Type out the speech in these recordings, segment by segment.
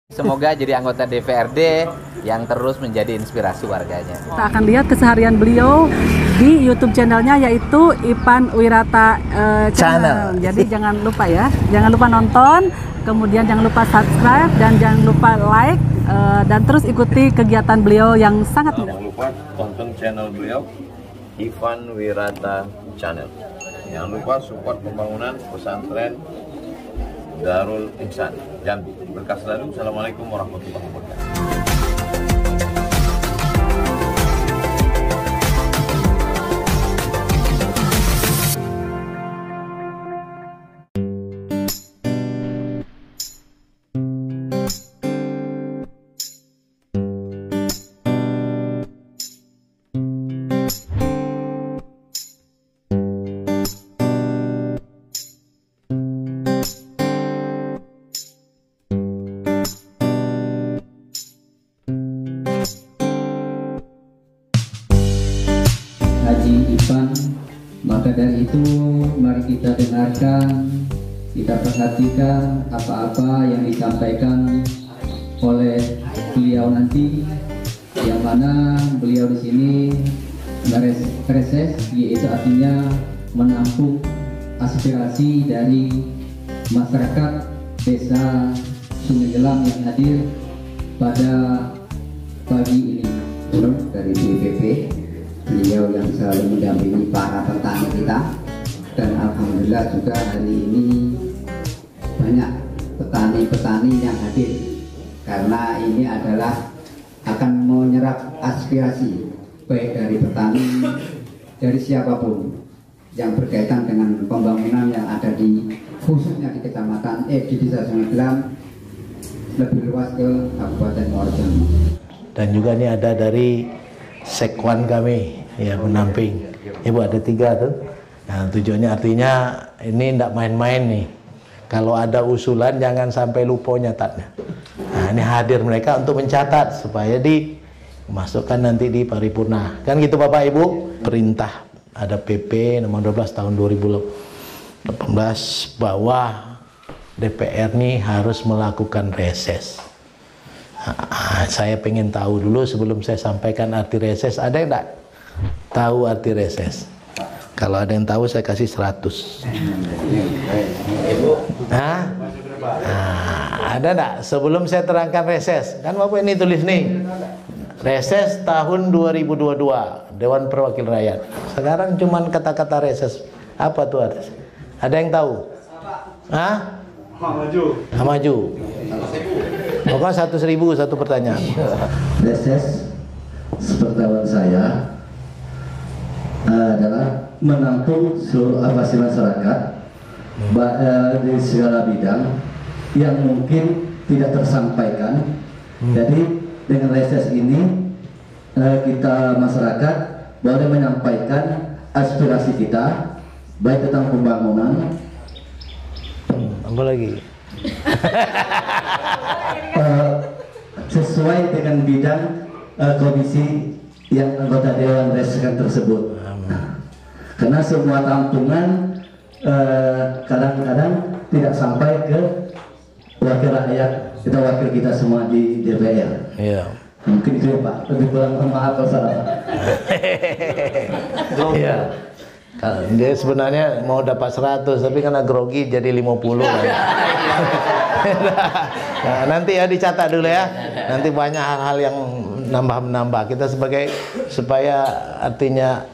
Semoga jadi anggota DPRD yang terus menjadi inspirasi warganya. Kita akan lihat keseharian beliau di YouTube channelnya, yaitu Ipan Wirata Channel. Jadi jangan lupa ya, jangan lupa nonton, kemudian jangan lupa subscribe dan jangan lupa like, dan terus ikuti kegiatan beliau yang sangat mudah. Jangan lupa tonton channel beliau, Ipan Wirata Channel. Jangan lupa support pembangunan pesantren Darul Ihsan Jambi. Berkah selalu. Assalamualaikum warahmatullahi wabarakatuh. Haji Ipan, maka dari itu mari kita dengarkan, kita perhatikan apa-apa yang disampaikan oleh beliau nanti, yang mana beliau di sini mereses, yaitu artinya menampung aspirasi dari masyarakat desa Sungai Gelam yang hadir pada pagi ini. Dari BPP, beliau yang selalu mendampingi para petani kita, dan alhamdulillah juga hari ini banyak petani-petani yang hadir, karena ini adalah akan menyerap aspirasi baik dari petani, dari siapapun yang berkaitan dengan pembangunan yang ada di khususnya di kecamatan di desa Sungai Gelam, lebih luas ke Kabupaten Muaro Jambi. Dan juga ini ada dari sekwan kami yang menamping. Ibu ada 3 tuh. Nah, tujuannya artinya ini tidak main-main nih. Kalau ada usulan jangan sampai lupa nyatatnya. Nah, ini hadir mereka untuk mencatat supaya dimasukkan nanti di paripurna. Kan gitu Bapak Ibu? Perintah ada PP nomor 12 tahun 2018 bahwa DPR nih harus melakukan reses. Saya pengen tahu dulu sebelum saya sampaikan arti reses. Ada yang enggak tahu arti reses? Kalau ada yang tahu saya kasih 100. Hah? Ada enggak? Sebelum saya terangkan reses, kan Bapak ini tulis nih, reses tahun 2022 Dewan Perwakilan Rakyat. Sekarang cuman kata-kata reses. Apa tuh artis? Ada yang tahu? Hah? Maju. Pokoknya 100.000 satu pertanyaan. Reses sepengetahuan saya adalah menampung seluruh aspirasi masyarakat di segala bidang yang mungkin tidak tersampaikan. Jadi dengan reses ini kita masyarakat boleh menyampaikan aspirasi kita baik tentang pembangunan. Apa lagi? Sesuai dengan bidang komisi yang anggota Dewan Reskan tersebut. Karena semua tampungan kadang-kadang tidak sampai ke wakil rakyat, kita wakil kita semua di DPR. Iya. Mungkin itu ya Pak, lebih kurang maaf kalau salah. Iya. Dia sebenarnya mau dapat 100 tapi karena grogi jadi 50 kan. Nah, nanti ya dicatat dulu ya. Nanti banyak hal-hal yang nambah-menambah. Kita supaya artinya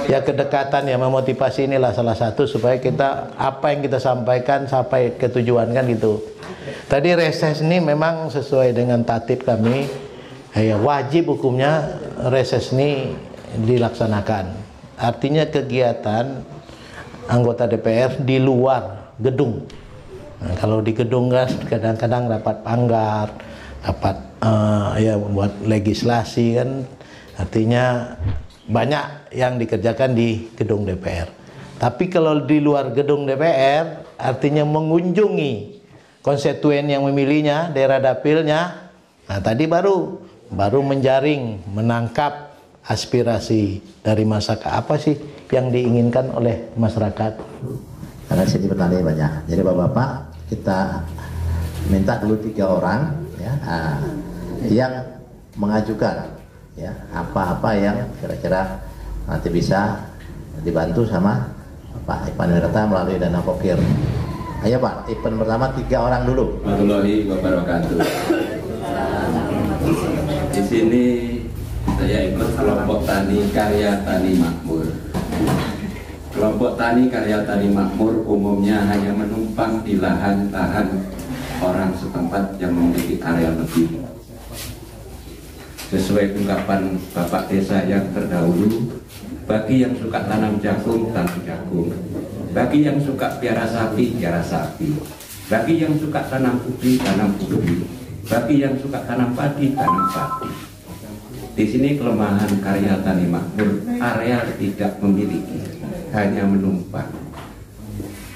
ya kedekatan ya, memotivasi inilah salah satu supaya kita apa yang kita sampaikan sampai ke tujuan kan gitu. Tadi reses ini memang sesuai dengan tatib kami. Ya, wajib hukumnya reses ini dilaksanakan. Artinya kegiatan anggota DPR di luar gedung. Nah, kalau di gedung kan kadang-kadang rapat panggar, rapat ya buat legislasi kan, artinya banyak yang dikerjakan di gedung DPR. Tapi kalau di luar gedung DPR, artinya mengunjungi konstituen yang memilihnya, daerah dapilnya. Nah, tadi baru menjaring, menangkap aspirasi dari masyarakat, apa sih yang diinginkan oleh masyarakat. Karena sini petani banyak, jadi bapak-bapak kita minta dulu 3 orang ya, yang mengajukan ya apa-apa yang kira-kira nanti bisa dibantu sama Pak Ipan Wirata melalui dana pokir. Ayo Pak, event pertama 3 orang dulu. Warahmatullahi wabarakatuh. Di sini saya ikut kelompok tani karya tani makmur. Kelompok tani karya tani makmur umumnya hanya menumpang di lahan-lahan orang setempat yang memiliki area lebih. Sesuai ungkapan Bapak Desa yang terdahulu, bagi yang suka tanam jagung, tanam jagung. Bagi yang suka piara sapi, piara sapi. Bagi yang suka tanam ubi, tanam ubi. Bagi yang suka tanam padi, tanam padi. Di sini kelemahan karya tani makmur, area tidak memiliki, hanya menumpang.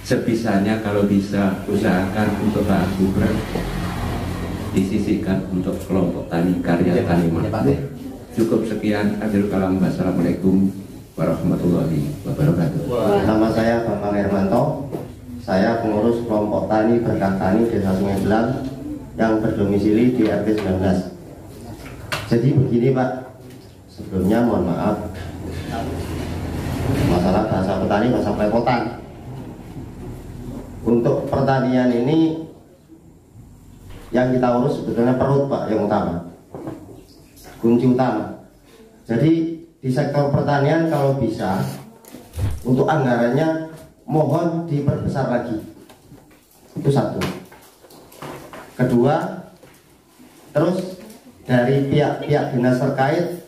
Sebisanya kalau bisa usahakan untuk lahan gubrak disisihkan untuk kelompok tani karya tani makmur. Cukup sekian, akhirul kalam. Wassalamualaikum warahmatullahi wabarakatuh. Nama saya Bambang Hermanto. Saya pengurus kelompok tani Berkah Tani Desa Sungai Belang yang berdomisili di RT 19. Jadi begini Pak, sebelumnya mohon maaf, masalah bahasa petani, bahasa pelepotan. Untuk pertanian ini yang kita urus sebetulnya perut Pak, yang utama, kunci utama. Jadi di sektor pertanian kalau bisa untuk anggarannya mohon diperbesar lagi. Itu satu. Kedua, terus dari pihak-pihak dinas terkait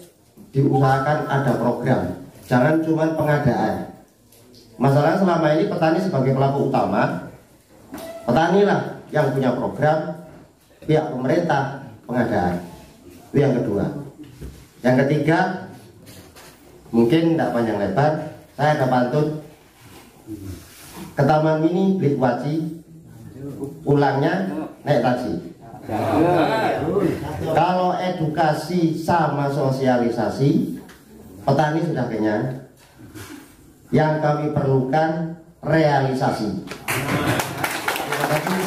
diusahakan ada program, jangan cuma pengadaan. Masalahnya selama ini petani sebagai pelaku utama, petani lah yang punya program, pihak pemerintah pengadaan. Itu yang kedua. Yang ketiga, mungkin tidak panjang lebar, saya ada pantun. Ke Taman Mini beli kuaci, pulangnya naik taksi. Kalau edukasi sama sosialisasi, petani sudah kenyang. Yang kami perlukan realisasi. Terima kasih.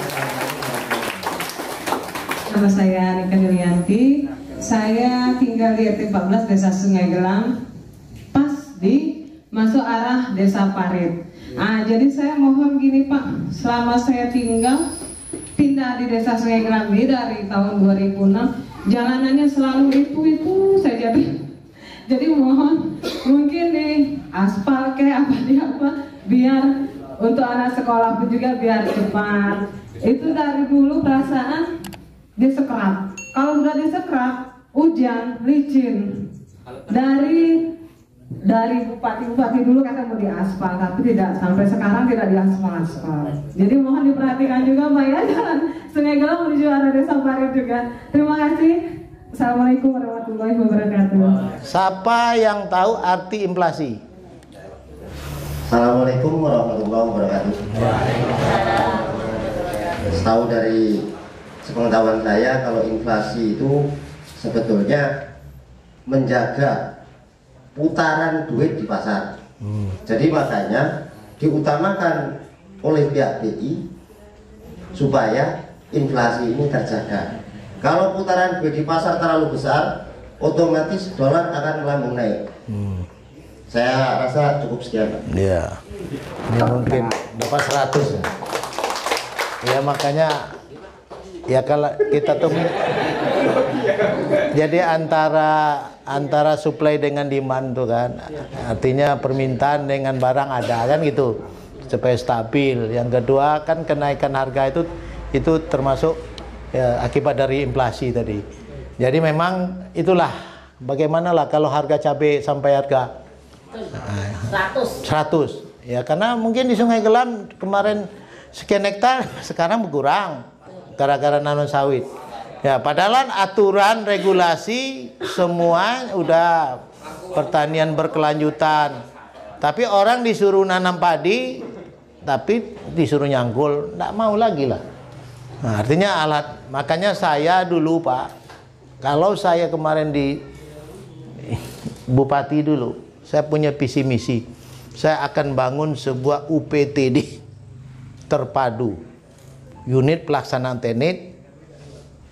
Nama saya Nika Yulianti. Saya tinggal di RT 14 Desa Sungai Gelang, pas di masuk arah Desa Parit. Jadi saya mohon gini Pak, selama saya tinggal pindah di Desa Sungai Gelang dari tahun 2006, jalanannya selalu itu saja. Jadi mohon mungkin di aspal kayak apa biar untuk anak sekolah pun juga biar cepat. Itu dari dulu perasaan disekerap. Kalau udah disekerap, hujan, licin. Dari bupati dulu kata mau diaspal, tapi tidak, sampai sekarang tidak diaspal. Jadi mohon diperhatikan juga Pak ya, jalan Sungai Gelang menuju arah Desa Parit juga. Terima kasih. Assalamualaikum warahmatullahi wabarakatuh. Siapa yang tahu arti inflasi? Assalamualaikum warahmatullahi wabarakatuh. Setahu dari sepengetahuan saya, kalau inflasi itu sebetulnya menjaga putaran duit di pasar. Jadi makanya diutamakan oleh pihak BI supaya inflasi ini terjaga. Kalau putaran duit di pasar terlalu besar, otomatis dolar akan melambung naik. Saya rasa cukup sekian. Iya. Ini mungkin dapat 100 ya. Ya makanya ya kalau kita tuh jadi antara supply dengan demand tuh kan, artinya permintaan dengan barang ada kan gitu supaya stabil. Yang kedua kan kenaikan harga itu termasuk ya, akibat dari inflasi tadi. Jadi memang itulah bagaimana lah kalau harga cabai sampai harga 100 ya, karena mungkin di Sungai Gelang kemarin sekian hektar sekarang berkurang gara-gara nanam sawit. Ya, padahal aturan regulasi semua udah pertanian berkelanjutan. Tapi orang disuruh nanam padi, tapi disuruh nyangkul, nggak mau lagi lah. Nah, artinya alat. Makanya saya dulu Pak, kalau saya kemarin di Bupati dulu, saya punya visi misi. Saya akan bangun sebuah UPTD terpadu, unit pelaksanaan teknik,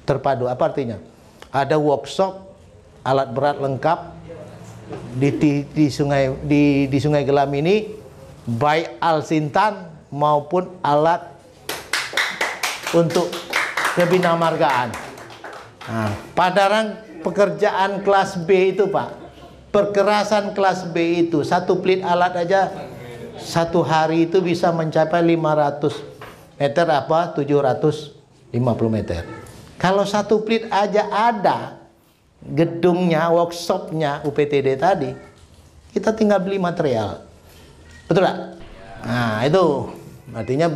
terpadu. Apa artinya? Ada workshop alat berat lengkap di Sungai Gelam ini, baik Al-Sintan maupun alat untuk kebinamargaan. Nah, pada pekerjaan kelas B itu Pak, perkerasan kelas B itu satu plit alat aja satu hari itu bisa mencapai 500 meter apa 750 meter. Kalau satu plit aja ada gedungnya, workshopnya UPTD tadi, kita tinggal beli material. Betul nggak? Nah itu artinya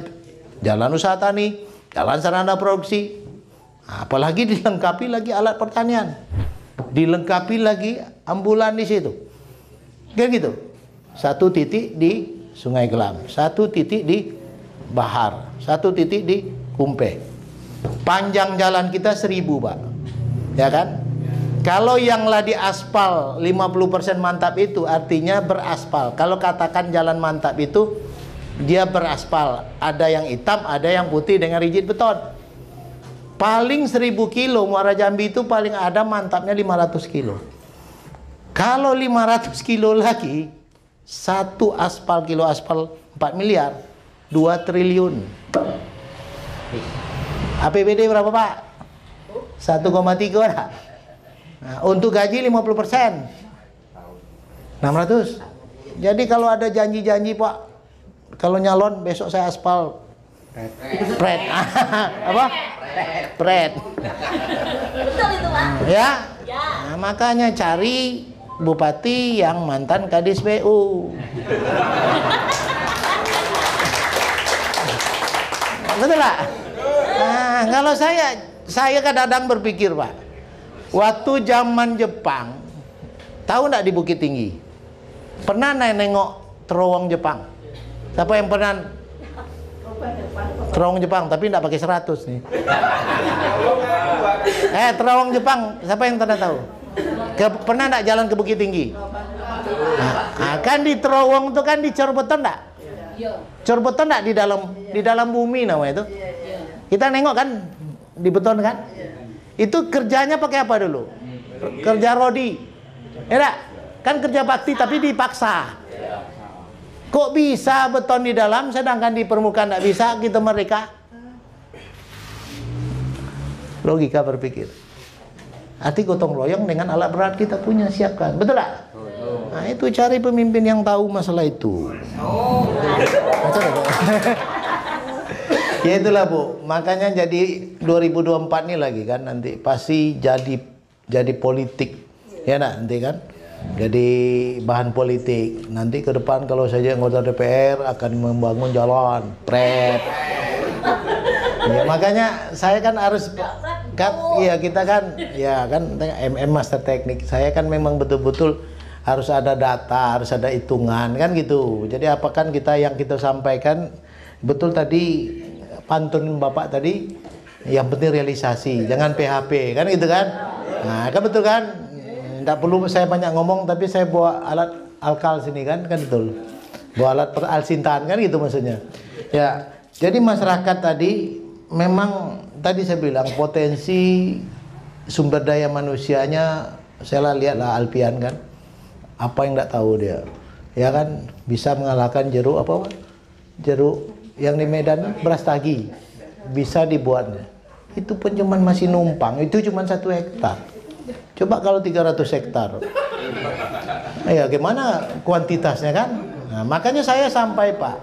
jalan usaha tani, jalan sarana produksi, apalagi dilengkapi lagi alat pertanian, dilengkapi lagi ambulan di situ, kayak gitu. Satu titik di Sungai Gelam, satu titik di Bahar, satu titik di Kumpe. Panjang jalan kita 1000 Pak, ya kan? Kalau yang lah di aspal 50% mantap itu artinya beraspal. Kalau katakan jalan mantap itu dia beraspal, ada yang hitam, ada yang putih dengan rigid beton. Paling 1000 kilo Muara Jambi itu paling ada mantapnya 500 kilo. Kalau 500 kilo lagi, satu aspal, kilo aspal 4 miliar, 2 triliun. APBD berapa Pak? 1,3 lah. Nah, untuk gaji 50%, 600. Jadi kalau ada janji-janji Pak, kalau nyalon besok saya aspal pret. Apa? Pret. Betul itu Pak. Ya. Nah, makanya cari bupati yang mantan Kadis BU. Betul lah. Nah, kalau saya kadang-kadang berpikir Pak, waktu zaman Jepang, tahu nggak di Bukit Tinggi? Pernah nengok terowong Jepang? Siapa yang pernah terowong Jepang? Tapi nggak pakai 100 nih. Terowong Jepang, siapa yang pernah tahu? Pernah nggak jalan ke Bukit Tinggi? Nah, kan di terowong itu kan dicor beton nggak? Cor beton nggak di dalam bumi namanya itu? Kita nengok kan di beton kan? Itu kerjanya pakai apa dulu? Kerja rodi. Ya enggak? Kan kerja bakti tapi dipaksa. Kok bisa beton di dalam sedangkan di permukaan enggak bisa, kita mereka? Logika berpikir. Arti gotong royong dengan alat berat kita punya, siapkan. Betul enggak? Nah, itu cari pemimpin yang tahu masalah itu. Betul enggak? Ya itulah Bu, makanya jadi 2024 ini lagi kan nanti pasti jadi politik ya nak nanti kan, jadi bahan politik nanti ke depan. Kalau saja anggota DPR akan membangun jalan pret ya, makanya saya kan harus kan, iya kita kan ya kan MM Master Teknik, saya kan memang betul-betul harus ada data, harus ada hitungan kan gitu. Jadi apa kan yang kita sampaikan betul tadi pantun Bapak tadi, yang penting realisasi, jangan PHP kan gitu kan. Nah kan betul kan, nggak perlu saya banyak ngomong tapi saya bawa alat alkal sini kan betul, bawa alat Al-Sintan kan gitu maksudnya ya. Jadi masyarakat tadi memang tadi saya bilang potensi sumber daya manusianya saya lihat lah Alpian kan, apa yang nggak tahu dia ya kan, bisa mengalahkan jeruk apa jeruk yang di Medan beras tagi bisa dibuatnya. Itu pun cuman masih numpang, itu cuman 1 hektar. Coba kalau 300 hektar, ya gimana kuantitasnya kan? Nah, makanya saya sampai Pak,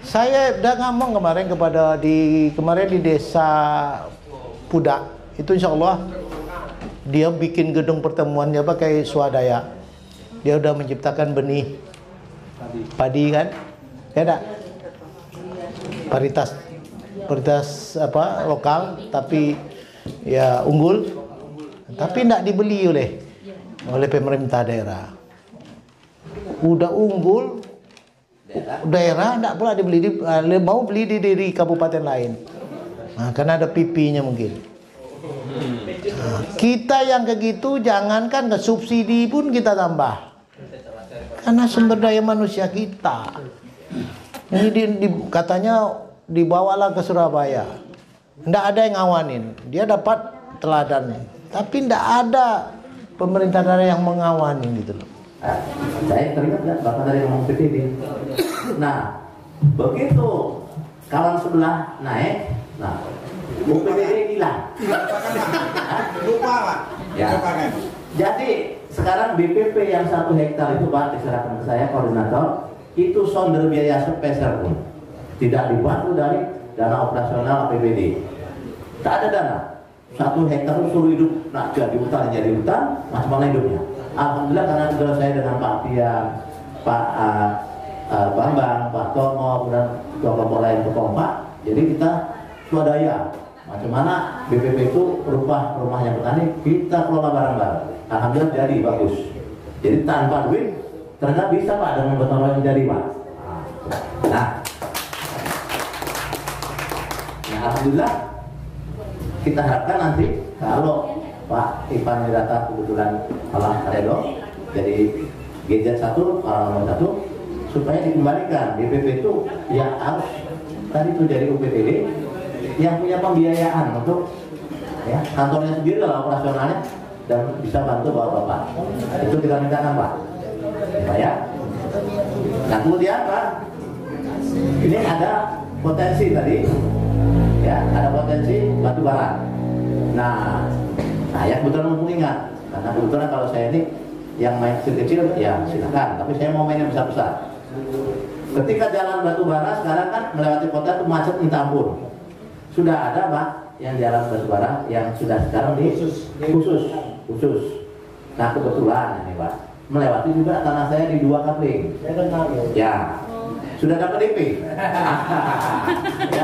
saya udah ngomong kemarin di desa Pudak itu, insya Allah dia bikin gedung pertemuannya pakai swadaya. Dia udah menciptakan benih padi kan, ya enggak? Paritas apa lokal tapi ya unggul, tapi tidak dibeli oleh pemerintah daerah. Udah unggul daerah tidak pula dibeli, mau beli di kabupaten lain. Nah, karena ada pipinya mungkin. Nah, kita yang kayak gitu jangankan ke subsidi pun kita tambah, karena sumber daya manusia kita. Ini katanya dibawalah ke Surabaya, ndak ada yang ngawanin. Dia dapat teladan. Tapi tidak ada pemerintah daerah yang mengawani gitu loh. Saya teringat nggak Bapak dari ngomong PPD. Nah, begitu kawan sebelah naik, nah UPPD hilang. Lupa Pak. Ya. Jadi sekarang BPP yang 1 hektar itu Pak diserahkan ke saya koordinator, itu sonder biaya sepeser pun tidak dibantu dari dana operasional APBD. Tak ada dana. 1 hektar itu suruh hidup, nah jadi hutan, macam mana hidupnya? Alhamdulillah karena saudara saya dengan Pak Tian, Pak Bambang, Pak Tomo, dan kelompok lain berkompak, jadi kita swadaya. Macam mana BPP itu rumahnya petani kita kelola bareng-bareng. Alhamdulillah jadi bagus. Jadi tanpa duit ternyata bisa Pak dengan gotong royong jadi Pak. Nah, alhamdulillah kita harapkan nanti kalau Pak Ipan Wirata kebetulan Allah Redo jadi gadget 1 orang 1 supaya dikembalikan BPP itu ya harus tadi itu jadi UPPD yang punya pembiayaan untuk ya kantornya sendiri lah operasionalnya dan bisa bantu bapak-bapak. Itu kita mintakan Pak. Ya. Nah kemudian Pak, ini ada potensi tadi. Ya, ada potensi batu bara. Nah, saya kebetulan mumpung ingat, karena kebetulan kalau saya ini yang main kecil-kecil ya silakan, tapi saya mau main yang besar-besar. Ketika jalan batu bara sekarang kan melewati kota itu macet minta ampun. Sudah ada Pak yang jalan batu bara yang sudah sekarang di khusus. Nah kebetulan ini Pak melewati juga tanah saya di 2 kapling. Ya. Sudah dapat DP. Ya.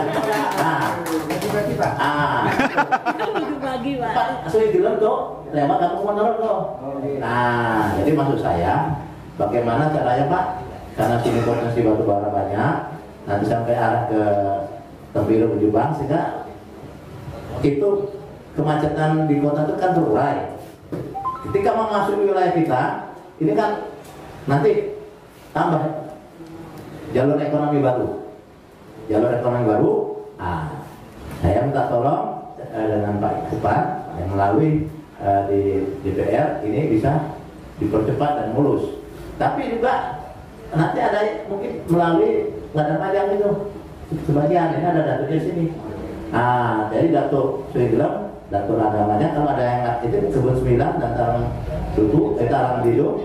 Bagi Pak. Sudah bilang tuh, lewat kampung menurut tuh. Nah, jadi maksud saya, bagaimana caranya Pak? Karena sini potensi batu bara banyak, nanti sampai arah ke Tembiru Ujubang, sehingga itu kemacetan di kota itu kan terurai. Ketika memasuki wilayah kita, ini kan nanti tambah jalur ekonomi baru. Nah, saya minta tolong dengan Pak Ipan yang melalui di DPR ini bisa dipercepat dan mulus. Tapi juga nanti ada mungkin melalui Ladang Panjang itu sebagian ini ada datu di sini. Nah, jadi Datu Suiglem, Datu Ladang Panjang kalau ada yang itu kebun 9 dan Tarang Bidu.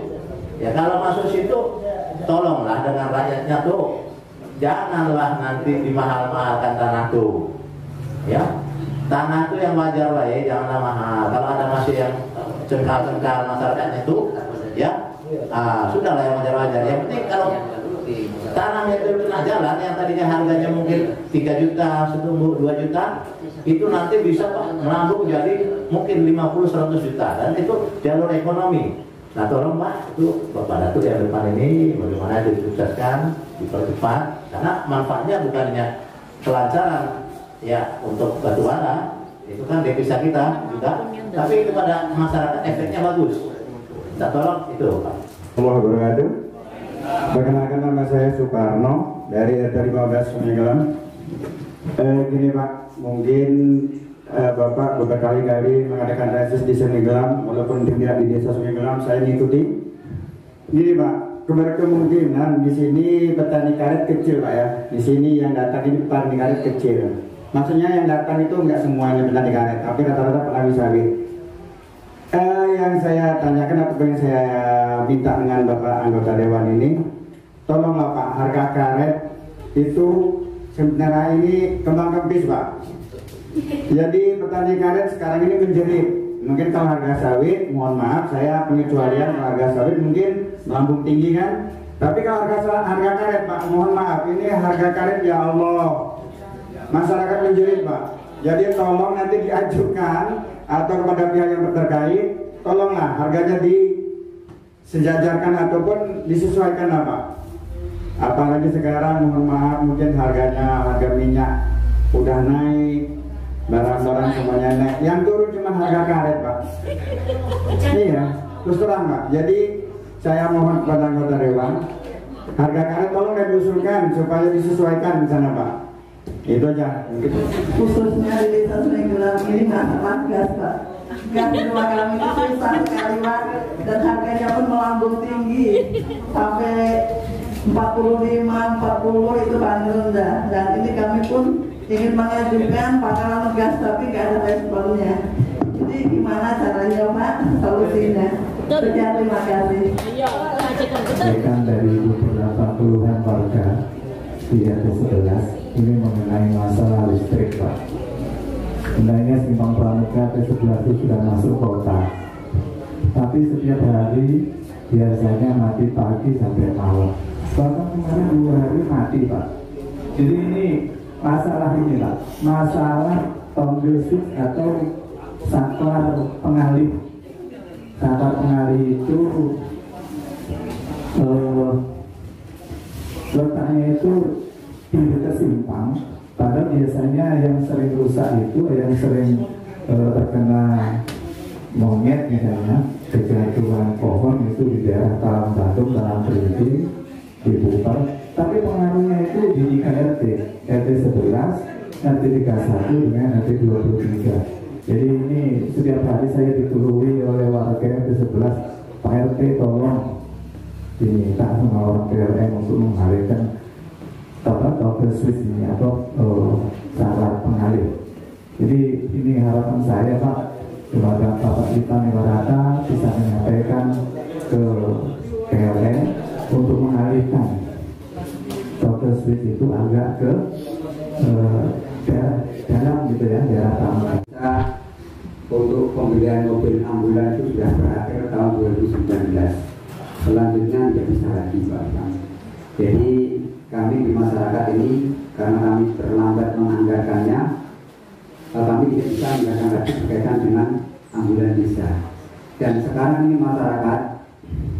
Ya kalau masuk situ tolonglah dengan rakyatnya tuh, janganlah nanti dimahal-mahalkan tanah tuh, ya tanah tuh yang wajar lah ya, janganlah mahal. Kalau ada masih yang cengkal-cengkal masyarakatnya itu, ya, sudahlah yang wajar-wajar. Yang penting kalau tanahnya itu kena jalan yang tadinya harganya mungkin 3 juta, 2 juta, itu nanti bisa melambung jadi mungkin 50-100 juta dan itu jalur ekonomi. Nah tolong Pak, itu Bapak Datu yang depan ini bagaimana disukseskan, dipercepat, karena manfaatnya bukannya kelancaran ya untuk batu bara, itu kan devisa kita juga, tapi kepada masyarakat efeknya bagus. Kita tolong itu Pak. Allah berkatu. Perkenalkan nama saya Soekarno dari RT 15 Sungai Gelam. Gini Pak, mungkin Bapak berkali-kali mengadakan reses di Sungai Gelam, walaupun tidak di desa Sungai Gelam, saya ngikuti. Gini Pak, kemungkinan di sini petani karet kecil Pak ya. Di sini yang datang ini petani karet kecil. Maksudnya yang datang itu enggak semuanya petani karet, tapi rata-rata petani sawit. Yang saya tanyakan atau yang saya minta dengan Bapak anggota Dewan ini, tolonglah Pak, harga karet itu sebenarnya ini kembang kempis Pak. Jadi petani karet sekarang ini menjerit. Mungkin kalau harga sawit, mohon maaf saya pengecualian harga sawit mungkin melambung tinggi kan. Tapi kalau harga karet Pak, mohon maaf ini harga karet ya Allah. Masyarakat menjerit Pak. Jadi tolong nanti diajukan atau kepada pihak yang terkait, tolonglah harganya disejajarkan ataupun disesuaikan lah Pak. Apalagi sekarang mohon maaf mungkin harga minyak udah naik, barang-barang semuanya naik, yang turun cuma harga karet Pak. Iya, terus terang Pak. Jadi saya mohon kepada anggota Dewan, harga karet tolong diusulkan supaya disesuaikan di sana Pak. Itu aja. Khususnya di desa Sungai Gelam ini masalah gas, Pak. Gas di rumah kami itu susah sekali, Pak, dan harganya pun melambung tinggi sampai 45-40 itu paling rendah. Dan ini kami pun ingin mengajukan pangkalan gas tapi nggak ada responnya. Jadi gimana caranya, Pak, solusinya? Sekian, terima kasih. Sampaikan dari beberapa keluhan warga di RT 11 ini mengenai masalah listrik, Pak. Sebenarnya Simpang Pramuka RT 11 itu sudah masuk kota, tapi setiap hari biasanya mati pagi sampai malam. Bahkan kemarin 2 hari mati, Pak. Jadi ini masalah ini, Pak, masalah tonggel switch atau saklar pengalih. Saklar pengalih itu letaknya itu di dekat simpang. Padahal biasanya yang sering rusak itu, yang sering terkena monyet misalnya, kejatuhan pohon itu di daerah Talang Batung, Talang Berinting, di Bupar. Tapi pengaruhnya itu di 3 RT, RT 11, RT 31 dengan RT 23. Jadi ini setiap hari saya ditului oleh warga RT 11, Pak RT tolong diminta sama orang PLN untuk mengalihkan toggle switch ini atau saklar pengalih. Jadi ini harapan saya, Pak, kepada Bapak Ipan Wiratha bisa menyampaikan ke PLN untuk mengalihkan toggle switch itu agak ke dalam gitu ya, daerah Pramuka. Untuk pembelian mobil ambulan itu sudah berakhir tahun 2019. Selanjutnya tidak bisa lagi, Pak. Jadi kami di masyarakat ini karena kami terlambat menganggarkannya, kami tidak bisa menganggarkan lagi berkaitan dengan ambulan desa. Dan sekarang ini masyarakat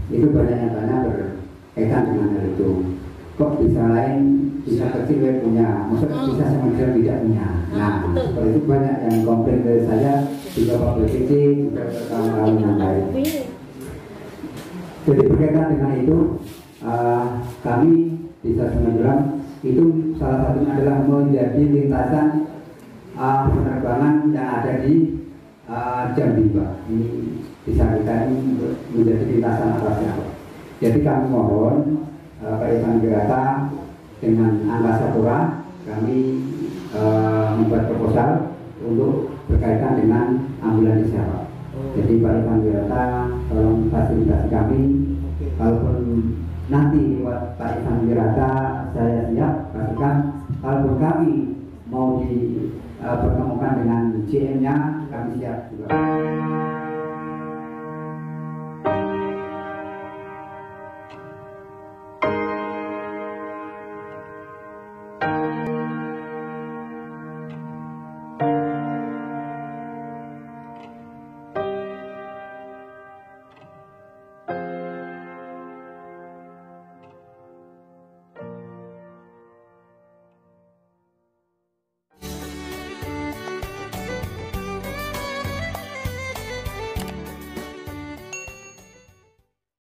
itu banyak yang tanya berkaitan dengan hal itu. Kok bisa lain, bisa kecil punya, maksudnya bisa sama tidak punya. Nah, seperti itu banyak yang komplain dari saya, juga Pak BPC, juga kawan-kawan yang lain. Jadi berkaitan dengan itu, kami di Desa Sungai Gelam itu salah satunya adalah menjadi lintasan penerbangan yang ada di Jambi, Pak. Ini bisa kita ini menjadi lintasan atasnya, Pak. Jadi kami mohon Pak Ipan Wiratha dengan Angkasa Pura kami membuat proposal untuk berkaitan dengan ambulan desa, Pak. Jadi Pak Ipan Wiratha tolong fasilitasi kami. Kalaupun nanti buat Pak Ipan Wiratha saya siap pastikan. Kalaupun kami mau dipertemukan dengan GM-nya kami siap juga.